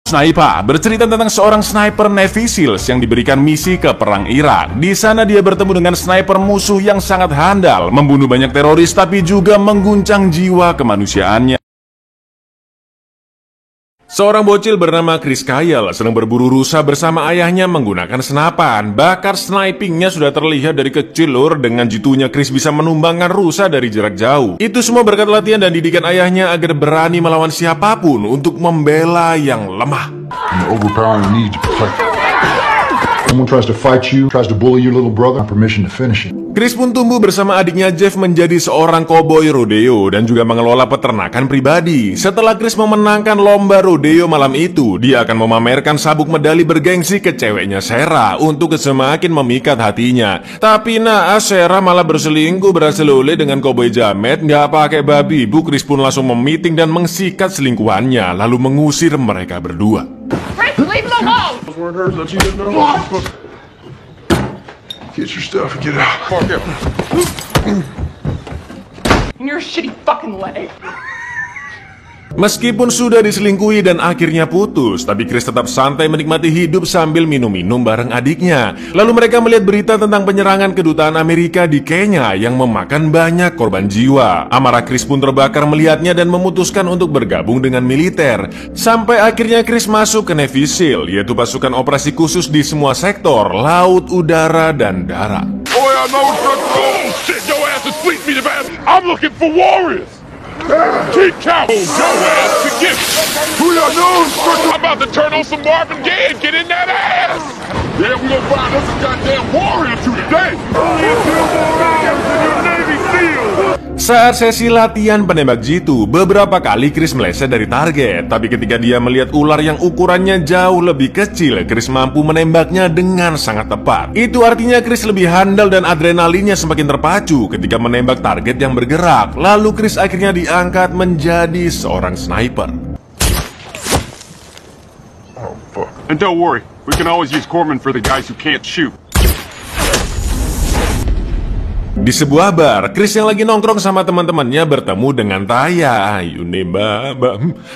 Sniper bercerita tentang seorang sniper Navy Seals yang diberikan misi ke perang Irak. Di sana dia bertemu dengan sniper musuh yang sangat handal, membunuh banyak teroris tapi juga mengguncang jiwa kemanusiaannya. Seorang bocil bernama Chris Kyle sedang berburu rusa bersama ayahnya menggunakan senapan. Bakat snipingnya sudah terlihat dari kecil lur. Dengan jitunya Chris bisa menumbangkan rusa dari jarak jauh. Itu semua berkat latihan dan didikan ayahnya agar berani melawan siapapun untuk membela yang lemah. Someone tries to fight you, tries to bully your little brother, permission to finish it. Chris pun tumbuh bersama adiknya Jeff menjadi seorang koboi rodeo dan juga mengelola peternakan pribadi. Setelah Chris memenangkan lomba rodeo malam itu, dia akan memamerkan sabuk medali bergengsi ke ceweknya Sarah untuk semakin memikat hatinya. Tapi naas Sarah malah berselingkuh berhasil oleh dengan koboi jamet nggak pakai babi. Bu Chris pun langsung memiting dan mengsikat selingkuhannya lalu mengusir mereka berdua. Leave them alone! Get your stuff and get out. And your shitty fucking leg. Meskipun sudah diselingkuhi dan akhirnya putus, tapi Chris tetap santai menikmati hidup sambil minum-minum bareng adiknya. Lalu mereka melihat berita tentang penyerangan kedutaan Amerika di Kenya yang memakan banyak korban jiwa. Amarah Chris pun terbakar melihatnya dan memutuskan untuk bergabung dengan militer. Sampai akhirnya Chris masuk ke Navy SEAL, yaitu pasukan operasi khusus di semua sektor, laut, udara, dan darat. Boy, I know it's shit, your ass is sweet me the best. I'm looking for warriors. Keep count. Your ass to get. Who y'all know? I'm about to turn on some Marvin Gaye and get in that ass. Yeah, we gonna find us a goddamn warrior today. Only a few more hours in your Navy SEAL. Saat sesi latihan penembak jitu, beberapa kali Chris meleset dari target. Tapi ketika dia melihat ular yang ukurannya jauh lebih kecil, Chris mampu menembaknya dengan sangat tepat. Itu artinya Chris lebih handal dan adrenalinnya semakin terpacu ketika menembak target yang bergerak. Lalu Chris akhirnya diangkat menjadi seorang sniper. Oh, fuck. And don't worry, we can always use corpsmen for the guys who can't shoot. Di sebuah bar, Chris yang lagi nongkrong sama teman-temannya bertemu dengan Taya. Ayo nih mbak.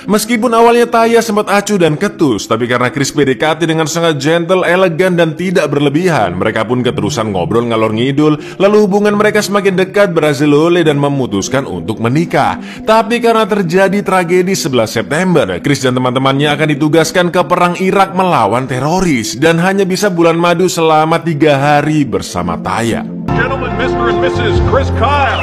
Meskipun awalnya Taya sempat acuh dan ketus, tapi karena Chris PDKT dengan sangat gentle, elegan, dan tidak berlebihan, mereka pun keterusan ngobrol ngalor ngidul. Lalu hubungan mereka semakin dekat, berhasil oleh dan memutuskan untuk menikah. Tapi karena terjadi tragedi 11 September, Chris dan teman-temannya akan ditugaskan ke perang Irak melawan teroris dan hanya bisa bulan madu selama 3 hari bersama Taya. Gentlemen, Mr. and Mrs. Chris Kyle.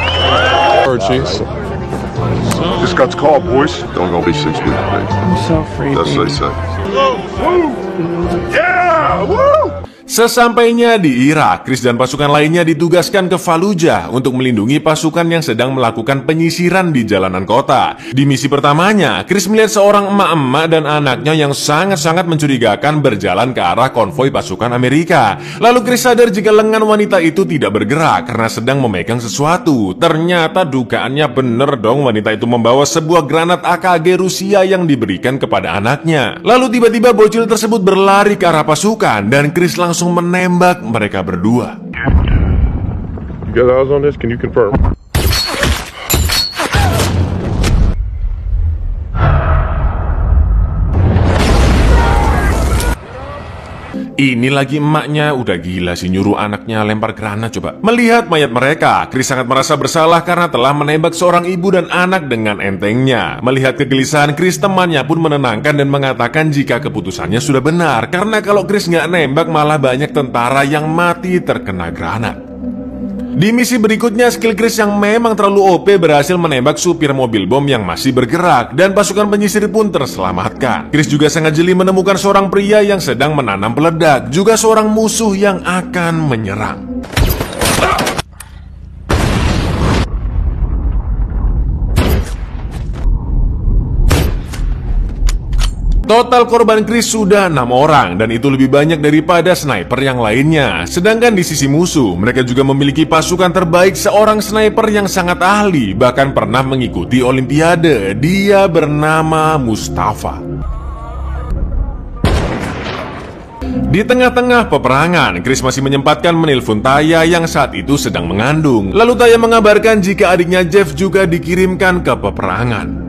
Just got the call, boys. Don't gonna be 6 weeks, babe. I'm so afraid. That's what they say. Woo! Yeah! Woo! Sesampainya di Irak, Chris dan pasukan lainnya ditugaskan ke Fallujah untuk melindungi pasukan yang sedang melakukan penyisiran di jalanan kota. Di misi pertamanya, Chris melihat seorang emak-emak dan anaknya yang sangat-sangat mencurigakan berjalan ke arah konvoi pasukan Amerika. Lalu Chris sadar jika lengan wanita itu tidak bergerak karena sedang memegang sesuatu. Ternyata dugaannya bener dong, wanita itu membawa sebuah granat AKG Rusia yang diberikan kepada anaknya. Lalu tiba-tiba bocil tersebut berlari ke arah pasukan dan Chris langsung menembak mereka berdua. You got eyes on this? Can you confirm? Ini lagi emaknya udah gila sih nyuruh anaknya lempar granat coba. Melihat mayat mereka, Chris sangat merasa bersalah karena telah menembak seorang ibu dan anak dengan entengnya. Melihat kegelisahan Chris, temannya pun menenangkan dan mengatakan jika keputusannya sudah benar. Karena kalau Chris nggak nembak malah banyak tentara yang mati terkena granat. Di misi berikutnya, skill Chris yang memang terlalu OP berhasil menembak supir mobil bom yang masih bergerak dan pasukan penyisir pun terselamatkan. Chris juga sangat jeli menemukan seorang pria yang sedang menanam peledak, juga seorang musuh yang akan menyerang. Total korban Chris sudah 6 orang dan itu lebih banyak daripada sniper yang lainnya. Sedangkan di sisi musuh, mereka juga memiliki pasukan terbaik, seorang sniper yang sangat ahli, bahkan pernah mengikuti olimpiade. Dia bernama Mustafa. Di tengah-tengah peperangan, Chris masih menyempatkan menelpon Taya yang saat itu sedang mengandung. Lalu Taya mengabarkan jika adiknya Jeff juga dikirimkan ke peperangan.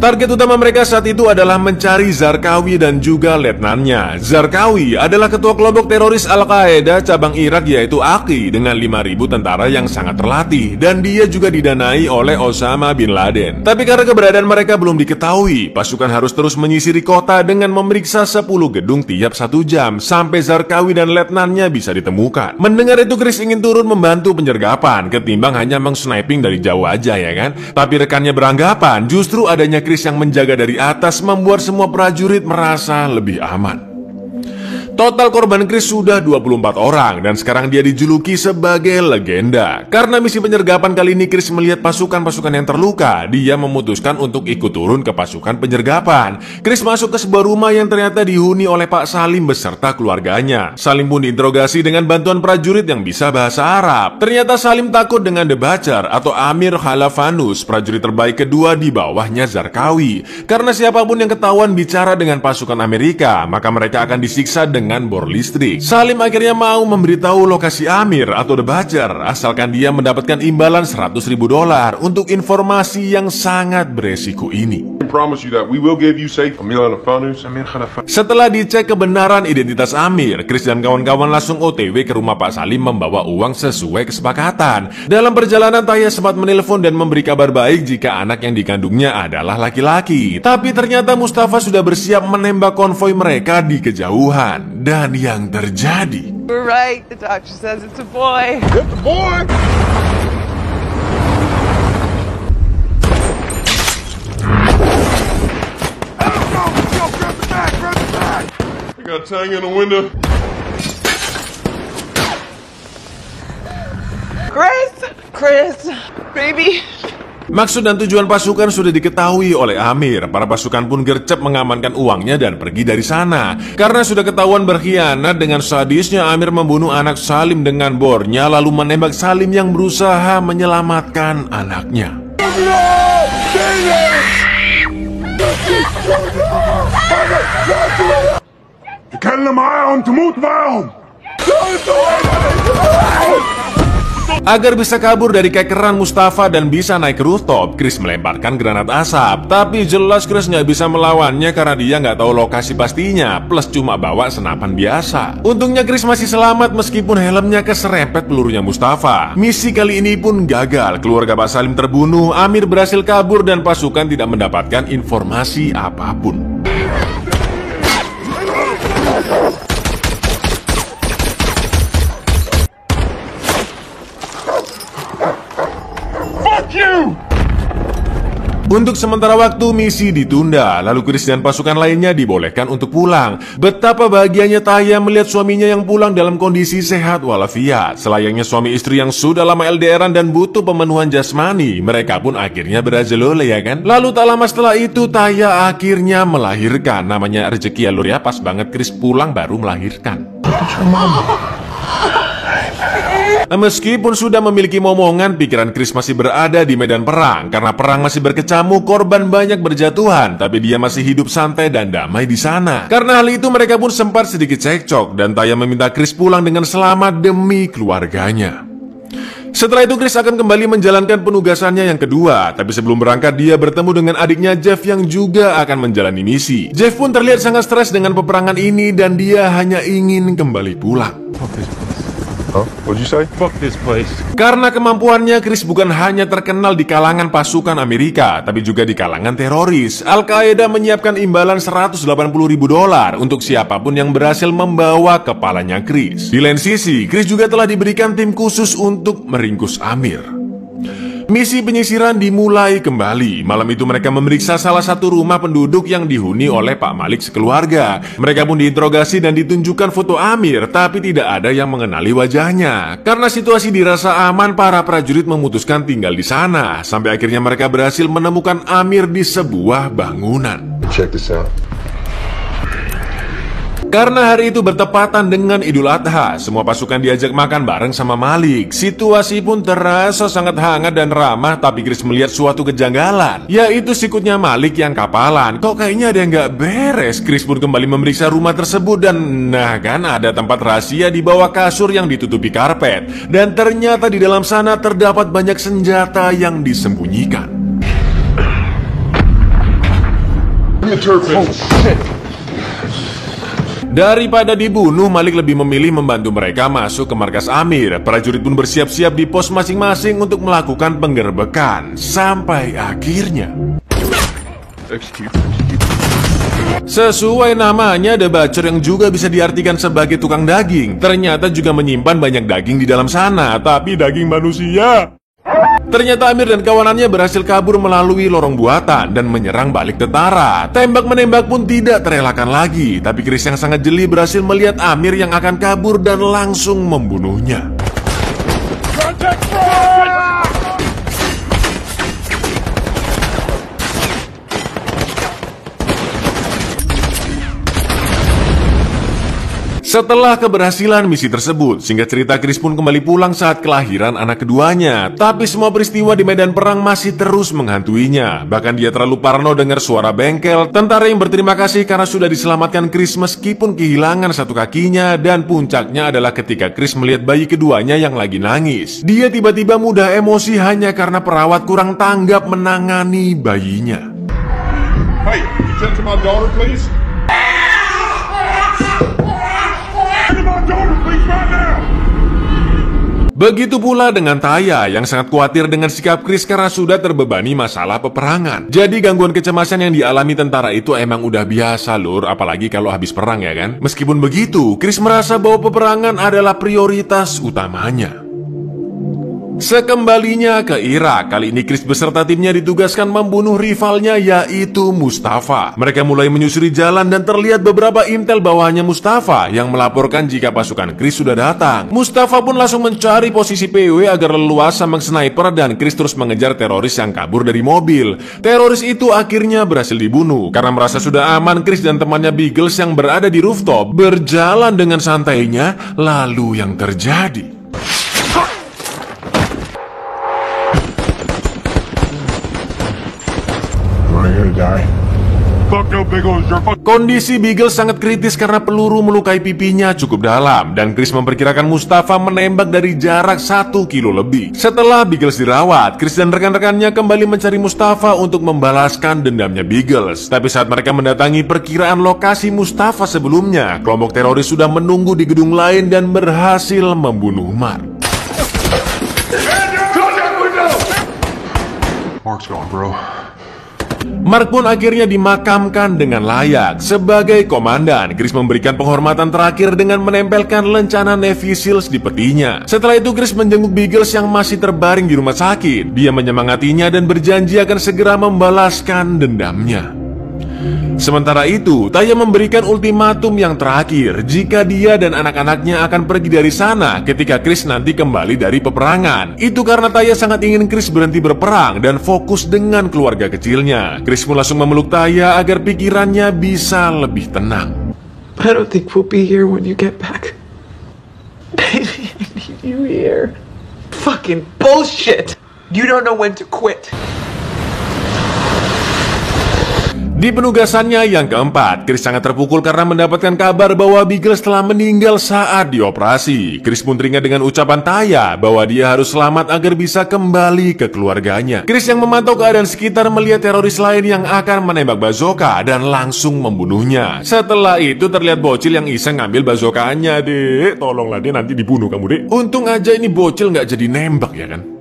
Target utama mereka saat itu adalah mencari Zarqawi dan juga letnannya. Zarqawi adalah ketua kelompok teroris Al-Qaeda cabang Irak yaitu AQI dengan 5.000 tentara yang sangat terlatih, dan dia juga didanai oleh Osama bin Laden. Tapi karena keberadaan mereka belum diketahui, pasukan harus terus menyisiri kota dengan memeriksa 10 gedung tiap 1 jam sampai Zarqawi dan letnannya bisa ditemukan. Mendengar itu, Chris ingin turun membantu penyergapan ketimbang hanya meng-sniping dari jauh aja, ya kan? Tapi rekannya beranggapan justru adanya Chris yang menjaga dari atas membuat semua prajurit merasa lebih aman. Total korban Chris sudah 24 orang dan sekarang dia dijuluki sebagai legenda. Karena misi penyergapan kali ini Chris melihat pasukan-pasukan yang terluka, dia memutuskan untuk ikut turun ke pasukan penyergapan. Chris masuk ke sebuah rumah yang ternyata dihuni oleh Pak Salim beserta keluarganya. Salim pun diinterogasi dengan bantuan prajurit yang bisa bahasa Arab. Ternyata Salim takut dengan The Butcher atau Amir Khalafanus, prajurit terbaik kedua di bawahnya Zarqawi. Karena siapapun yang ketahuan bicara dengan pasukan Amerika, maka mereka akan disiksa dengan bor listrik. Salim akhirnya mau memberitahu lokasi Amir atau The Butcher asalkan dia mendapatkan imbalan $100.000 untuk informasi yang sangat beresiko ini. Setelah dicek kebenaran identitas Amir, Chris dan kawan-kawan langsung OTW ke rumah Pak Salim membawa uang sesuai kesepakatan. Dalam perjalanan, Taya sempat menelpon dan memberi kabar baik jika anak yang dikandungnya adalah laki-laki. Tapi ternyata Mustafa sudah bersiap menembak konvoi mereka di kejauhan. Dan yang terjadi, We're right, the doctor says it's a boy. It's a boy! I got Tang in the window. Chris, baby. maksud dan tujuan pasukan sudah diketahui oleh Amir. Para pasukan pun gercep mengamankan uangnya dan pergi dari sana. Karena sudah ketahuan berkhianat, dengan sadisnya Amir membunuh anak Salim dengan bornya, lalu menembak Salim yang berusaha menyelamatkan anaknya. Agar bisa kabur dari kekeran Mustafa dan bisa naik ke rooftop, Chris melemparkan granat asap. Tapi jelas Chris nggak bisa melawannya karena dia nggak tahu lokasi pastinya, plus cuma bawa senapan biasa. Untungnya Chris masih selamat meskipun helmnya keserempet pelurunya Mustafa. Misi kali ini pun gagal, keluarga Pak Salim terbunuh, Amir berhasil kabur dan pasukan tidak mendapatkan informasi apapun. Untuk sementara waktu misi ditunda, lalu Chris dan pasukan lainnya dibolehkan untuk pulang. Betapa bahagianya Taya melihat suaminya yang pulang dalam kondisi sehat walafiat. Selayaknya suami istri yang sudah lama LDRan dan butuh pemenuhan jasmani, mereka pun akhirnya berajolole, ya kan? Lalu tak lama setelah itu Taya akhirnya melahirkan. Namanya rezeki alur ya, pas banget Chris pulang baru melahirkan. Meskipun sudah memiliki momongan, pikiran Chris masih berada di medan perang. Karena perang masih berkecamuk, korban banyak berjatuhan, tapi dia masih hidup santai dan damai di sana. Karena hal itu mereka pun sempat sedikit cekcok, dan Taya meminta Chris pulang dengan selamat demi keluarganya. Setelah itu Chris akan kembali menjalankan penugasannya yang kedua. Tapi sebelum berangkat, dia bertemu dengan adiknya Jeff yang juga akan menjalani misi. Jeff pun terlihat sangat stres dengan peperangan ini dan dia hanya ingin kembali pulang. What'd you say? Fuck this place. Karena kemampuannya, Chris bukan hanya terkenal di kalangan pasukan Amerika, tapi juga di kalangan teroris. Al-Qaeda menyiapkan imbalan $180.000 untuk siapapun yang berhasil membawa kepalanya Chris. Di lain sisi, Chris juga telah diberikan tim khusus untuk meringkus Amir. Misi penyisiran dimulai kembali. Malam itu mereka memeriksa salah satu rumah penduduk yang dihuni oleh Pak Malik sekeluarga. Mereka pun diinterogasi dan ditunjukkan foto Amir, tapi tidak ada yang mengenali wajahnya. Karena situasi dirasa aman, para prajurit memutuskan tinggal di sana. Sampai akhirnya mereka berhasil menemukan Amir di sebuah bangunan. Check this out. Karena hari itu bertepatan dengan Idul Adha, semua pasukan diajak makan bareng sama Malik. Situasi pun terasa sangat hangat dan ramah, tapi Chris melihat suatu kejanggalan, yaitu sikutnya Malik yang kapalan. Kok kayaknya ada yang gak beres? Chris pun kembali memeriksa rumah tersebut dan nah kan, ada tempat rahasia di bawah kasur yang ditutupi karpet. Dan ternyata di dalam sana terdapat banyak senjata yang disembunyikan. Daripada dibunuh, Malik lebih memilih membantu mereka masuk ke markas Amir. Prajurit pun bersiap-siap di pos masing-masing untuk melakukan penggerbekan. Sampai akhirnya sesuai namanya, The Butcher yang juga bisa diartikan sebagai tukang daging, ternyata juga menyimpan banyak daging di dalam sana, tapi daging manusia. Ternyata Amir dan kawanannya berhasil kabur melalui lorong buatan dan menyerang balik tentara. Tembak-menembak pun tidak terelakkan lagi, tapi Chris yang sangat jeli berhasil melihat Amir yang akan kabur dan langsung membunuhnya. Setelah keberhasilan misi tersebut, singkat cerita Chris pun kembali pulang saat kelahiran anak keduanya. Tapi semua peristiwa di medan perang masih terus menghantuinya. Bahkan dia terlalu parno dengar suara bengkel, tentara yang berterima kasih karena sudah diselamatkan Chris meskipun kehilangan satu kakinya. Dan puncaknya adalah ketika Chris melihat bayi keduanya yang lagi nangis. Dia tiba-tiba mudah emosi hanya karena perawat kurang tanggap menangani bayinya. Hey, tend to my daughter, please. Begitu pula dengan Taya yang sangat khawatir dengan sikap Chris karena sudah terbebani masalah peperangan. Jadi gangguan kecemasan yang dialami tentara itu emang udah biasa lur, apalagi kalau habis perang ya kan. Meskipun begitu, Chris merasa bahwa peperangan adalah prioritas utamanya. Sekembalinya ke Irak, kali ini Chris beserta timnya ditugaskan membunuh rivalnya yaitu Mustafa. Mereka mulai menyusuri jalan dan terlihat beberapa intel bawahannya Mustafa yang melaporkan jika pasukan Chris sudah datang. Mustafa pun langsung mencari posisi PW agar leluasa mengsniper dan Chris terus mengejar teroris yang kabur dari mobil. Teroris itu akhirnya berhasil dibunuh. Karena merasa sudah aman, Chris dan temannya Biggles yang berada di rooftop berjalan dengan santainya. Lalu yang terjadi, kondisi Biggles sangat kritis karena peluru melukai pipinya cukup dalam. Dan Chris memperkirakan Mustafa menembak dari jarak 1 kilo lebih. Setelah Biggles dirawat, Chris dan rekan-rekannya kembali mencari Mustafa untuk membalaskan dendamnya Biggles. Tapi saat mereka mendatangi perkiraan lokasi Mustafa sebelumnya, kelompok teroris sudah menunggu di gedung lain dan berhasil membunuh Mark. Mark's gone, bro. Mark pun akhirnya dimakamkan dengan layak. Sebagai komandan, Chris memberikan penghormatan terakhir dengan menempelkan lencana Navy Seals di petinya. Setelah itu Chris menjenguk Biggles yang masih terbaring di rumah sakit. Dia menyemangatinya dan berjanji akan segera membalaskan dendamnya. Sementara itu, Taya memberikan ultimatum yang terakhir jika dia dan anak-anaknya akan pergi dari sana ketika Chris nanti kembali dari peperangan. Itu karena Taya sangat ingin Chris berhenti berperang dan fokus dengan keluarga kecilnya. Chris pun langsung memeluk Taya agar pikirannya bisa lebih tenang. I don't think we'll be here when you get back. Baby, I need you here. Fucking bullshit. You don't know when to quit. Di penugasannya yang keempat, Chris sangat terpukul karena mendapatkan kabar bahwa Biggles telah meninggal saat dioperasi. Chris pun teringat dengan ucapan Taya bahwa dia harus selamat agar bisa kembali ke keluarganya. Chris yang memantau keadaan sekitar melihat teroris lain yang akan menembak bazooka dan langsung membunuhnya. Setelah itu terlihat bocil yang iseng ngambil bazookaannya. Dek, tolonglah dek, nanti dibunuh kamu dek. Untung aja ini bocil nggak jadi nembak ya kan.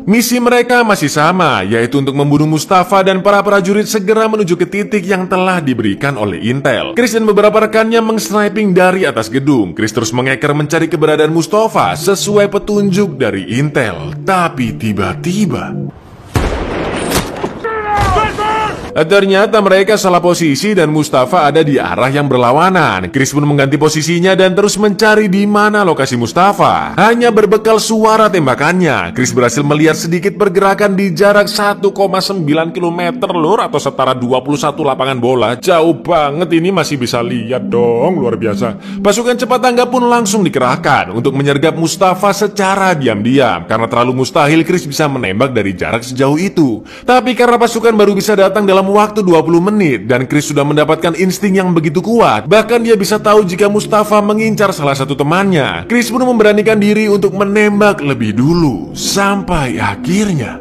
Misi mereka masih sama, yaitu untuk membunuh Mustafa dan para prajurit segera menuju ke titik yang telah diberikan oleh Intel. Chris dan beberapa rekannya mengsniping dari atas gedung. Chris terus mengeker mencari keberadaan Mustafa sesuai petunjuk dari Intel. Tapi tiba-tiba ternyata mereka salah posisi dan Mustafa ada di arah yang berlawanan. Chris pun mengganti posisinya dan terus mencari di mana lokasi Mustafa. Hanya berbekal suara tembakannya, Chris berhasil melihat sedikit pergerakan di jarak 1,9 km lur, atau setara 21 lapangan bola. Jauh banget ini, masih bisa lihat dong, luar biasa. Pasukan cepat tanggap pun langsung dikerahkan untuk menyergap Mustafa secara diam-diam. Karena terlalu mustahil Chris bisa menembak dari jarak sejauh itu. Tapi karena pasukan baru bisa datang dalam waktu 20 menit dan Chris sudah mendapatkan insting yang begitu kuat. Bahkan dia bisa tahu jika Mustafa mengincar salah satu temannya. Chris pun memberanikan diri untuk menembak lebih dulu. Sampai akhirnya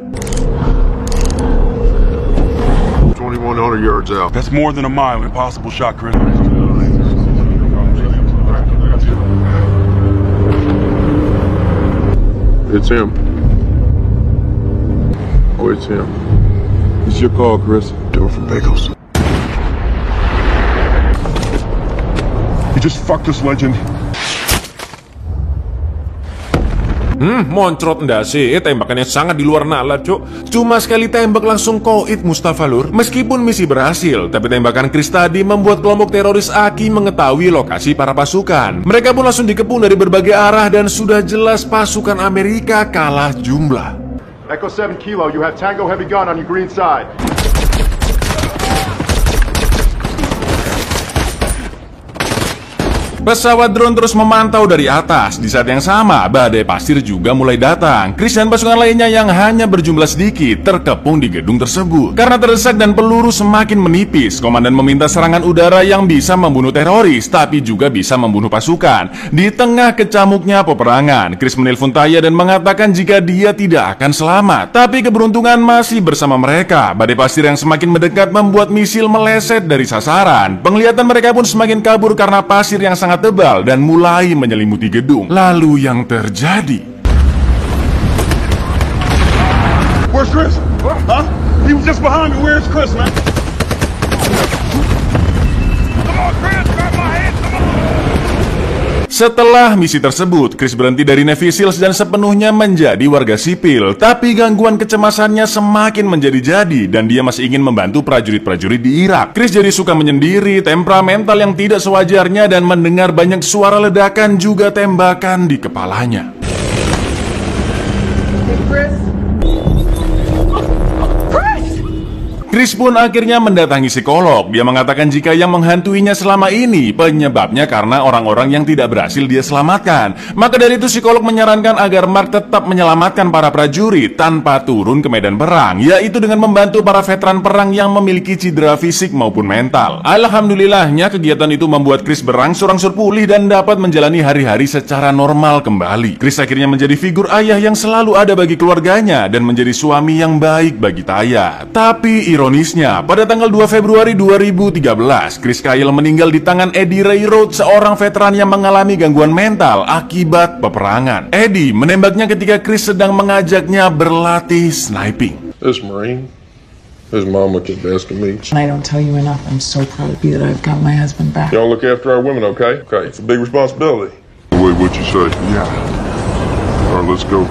2,100 yards out. That's more than a mile. Impossible shot, Chris. It's him. Oh, it's him. It's your call, Chris. Do it for bagels. You just fucked this legend. Moncrot ndak sih? Tembakannya sangat di luar nalar, Cuk. Cuma sekali tembak langsung koit Mustafa lur. Meskipun misi berhasil, tapi tembakan Chris tadi membuat kelompok teroris Aki mengetahui lokasi para pasukan. Mereka pun langsung dikepung dari berbagai arah dan sudah jelas pasukan Amerika kalah jumlah. Echo 7 Kilo, you have Tango Heavy Gun on your green side. Pesawat drone terus memantau dari atas. Di saat yang sama, badai pasir juga mulai datang. Chris dan pasukan lainnya yang hanya berjumlah sedikit terkepung di gedung tersebut. Karena terdesak dan peluru semakin menipis, komandan meminta serangan udara yang bisa membunuh teroris, tapi juga bisa membunuh pasukan. Di tengah kecamuknya peperangan, Chris menelpon Taya dan mengatakan jika dia tidak akan selamat. Tapi keberuntungan masih bersama mereka. Badai pasir yang semakin mendekat membuat misil meleset dari sasaran. Penglihatan mereka pun semakin kabur karena pasir yang sangat tebal dan mulai menyelimuti gedung. Lalu yang terjadi, Where's Chris? Huh? He was just behind me. Where's Chris, man? Come on, Chris! Grab my hand! Come on! setelah misi tersebut, Chris berhenti dari Navy Seals dan sepenuhnya menjadi warga sipil. Tapi gangguan kecemasannya semakin menjadi-jadi dan dia masih ingin membantu prajurit-prajurit di Irak. Chris jadi suka menyendiri, temperamental yang tidak sewajarnya, dan mendengar banyak suara ledakan juga tembakan di kepalanya. Chris pun akhirnya mendatangi psikolog. Dia mengatakan jika yang menghantuinya selama ini penyebabnya karena orang-orang yang tidak berhasil dia selamatkan. Maka dari itu psikolog menyarankan agar Mark tetap menyelamatkan para prajurit tanpa turun ke medan perang, yaitu dengan membantu para veteran perang yang memiliki cedera fisik maupun mental. Alhamdulillahnya kegiatan itu membuat Chris berangsur-angsur pulih dan dapat menjalani hari-hari secara normal kembali. Chris akhirnya menjadi figur ayah yang selalu ada bagi keluarganya dan menjadi suami yang baik bagi Taya. Tapi ironisnya, pada tanggal 2 Februari 2013, Chris Kyle meninggal di tangan Eddie Ray Rhodes, seorang veteran yang mengalami gangguan mental akibat peperangan. Eddie menembaknya ketika Chris sedang mengajaknya berlatih sniping. This Marine, his mama can best of me. I don't tell you enough. I'm so proud of you that I've got my husband back. Y'all look after our women, okay? Okay, it's a big responsibility. Wait, what you say? Yeah. All right, let's go.